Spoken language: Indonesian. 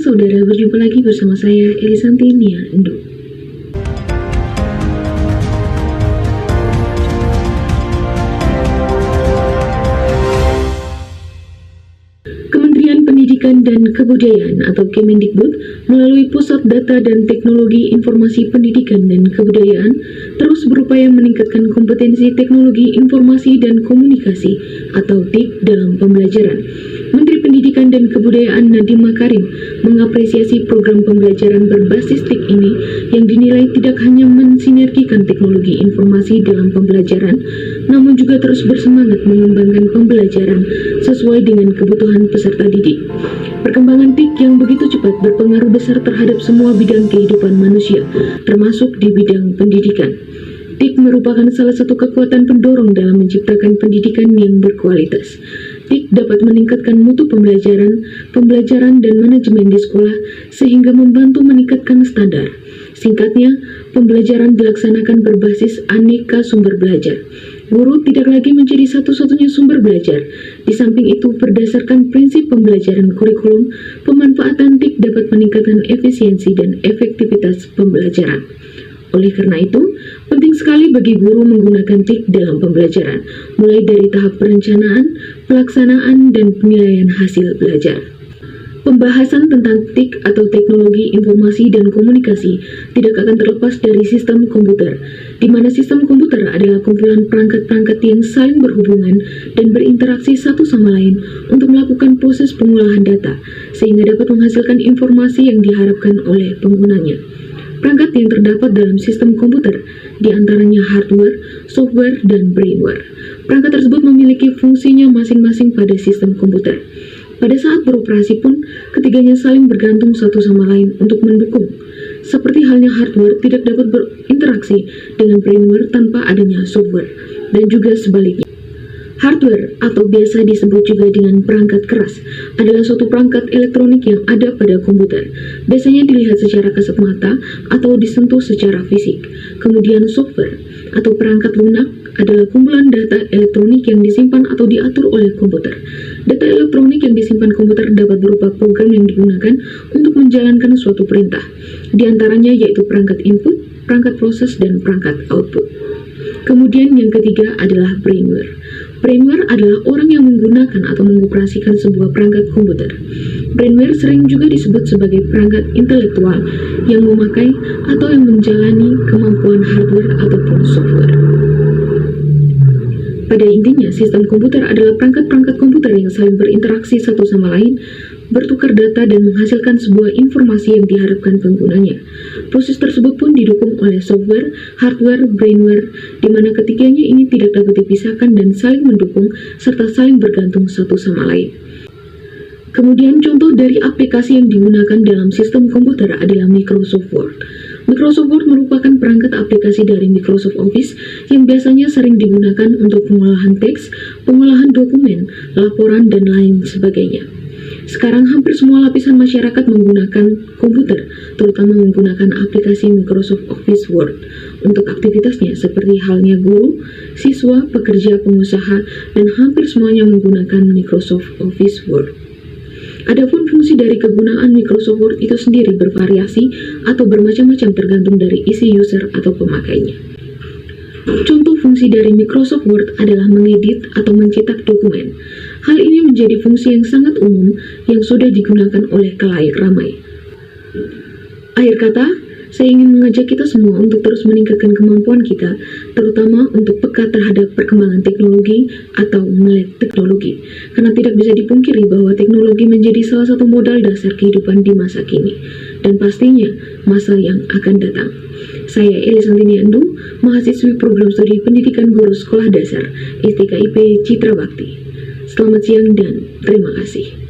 saudara, berjumpa lagi bersama saya Elisanti Nia Endo. Kementerian Pendidikan dan Kebudayaan atau Kemendikbud melalui Pusat Data dan Teknologi Informasi Pendidikan dan Kebudayaan terus berupaya meningkatkan kompetensi teknologi informasi dan komunikasi atau TIK dalam pembelajaran. Menteri Pendidikan dan Kebudayaan Nadiem Makarim mengapresiasi program pembelajaran berbasis TIK ini yang dinilai tidak hanya mensinergikan teknologi informasi dalam pembelajaran, namun juga terus bersemangat mengembangkan pembelajaran sesuai dengan kebutuhan peserta didik. Perkembangan TIK yang begitu cepat berpengaruh besar terhadap semua bidang kehidupan manusia, termasuk di bidang pendidikan. TIK merupakan salah satu kekuatan pendorong dalam menciptakan pendidikan yang berkualitas. TIK dapat meningkatkan mutu pembelajaran dan manajemen di sekolah sehingga membantu meningkatkan standar. Singkatnya, pembelajaran dilaksanakan berbasis aneka sumber belajar. Guru tidak lagi menjadi satu-satunya sumber belajar. Di samping itu, berdasarkan prinsip pembelajaran kurikulum, pemanfaatan TIK dapat meningkatkan efisiensi dan efektivitas pembelajaran. Oleh karena itu, penting sekali bagi guru menggunakan TIK dalam pembelajaran, mulai dari tahap perencanaan, pelaksanaan, dan penilaian hasil belajar. Pembahasan tentang TIK atau teknologi informasi dan komunikasi tidak akan terlepas dari sistem komputer, di mana sistem komputer adalah kumpulan perangkat-perangkat yang saling berhubungan dan berinteraksi satu sama lain untuk melakukan proses pengolahan data, sehingga dapat menghasilkan informasi yang diharapkan oleh penggunanya. Perangkat yang terdapat dalam sistem komputer diantaranya hardware, software, dan brainware. Perangkat tersebut memiliki fungsinya masing-masing pada sistem komputer. Pada saat beroperasi pun, ketiganya saling bergantung satu sama lain untuk mendukung. Seperti halnya hardware tidak dapat berinteraksi dengan brainware tanpa adanya software, dan juga sebaliknya. Hardware atau biasa disebut juga dengan perangkat keras adalah suatu perangkat elektronik yang ada pada komputer. Biasanya dilihat secara kasat mata atau disentuh secara fisik. Kemudian software atau perangkat lunak adalah kumpulan data elektronik yang disimpan atau diatur oleh komputer. Data elektronik yang disimpan komputer dapat berupa program yang digunakan untuk menjalankan suatu perintah. Di antaranya yaitu perangkat input, perangkat proses, dan perangkat output. Kemudian yang ketiga adalah brainware. Brainware adalah orang yang menggunakan atau mengoperasikan sebuah perangkat komputer. Brainware sering juga disebut sebagai perangkat intelektual yang memakai atau yang menjalani kemampuan hardware ataupun software. Pada intinya, sistem komputer adalah perangkat-perangkat komputer yang saling berinteraksi satu sama lain, bertukar data dan menghasilkan sebuah informasi yang diharapkan penggunanya. Proses tersebut pun didukung oleh software, hardware, brainware, di mana ketiganya ini tidak dapat dipisahkan dan saling mendukung serta saling bergantung satu sama lain. Kemudian contoh dari aplikasi yang digunakan dalam sistem komputer adalah Microsoft Word. Microsoft Word merupakan perangkat aplikasi dari Microsoft Office yang biasanya sering digunakan untuk pengolahan teks, pengolahan dokumen, laporan, dan lain sebagainya. Sekarang hampir semua lapisan masyarakat menggunakan komputer, terutama menggunakan aplikasi Microsoft Office Word untuk aktivitasnya seperti halnya guru, siswa, pekerja, pengusaha, dan hampir semuanya menggunakan Microsoft Office Word. Adapun fungsi dari kegunaan Microsoft Word itu sendiri bervariasi atau bermacam-macam tergantung dari isi user atau pemakainya. Contoh fungsi dari Microsoft Word adalah mengedit atau mencetak dokumen. Hal ini menjadi fungsi yang sangat umum yang sudah digunakan oleh khalayak ramai. Akhir kata, saya ingin mengajak kita semua untuk terus meningkatkan kemampuan kita, terutama untuk peka terhadap perkembangan teknologi atau melek teknologi. Karena tidak bisa dipungkiri bahwa teknologi menjadi salah satu modal dasar kehidupan di masa kini, dan pastinya masa yang akan datang. Saya Elisanti Nia Endo, mahasiswi program studi pendidikan guru sekolah dasar STKIP Citra Bakti. Selamat siang dan terima kasih.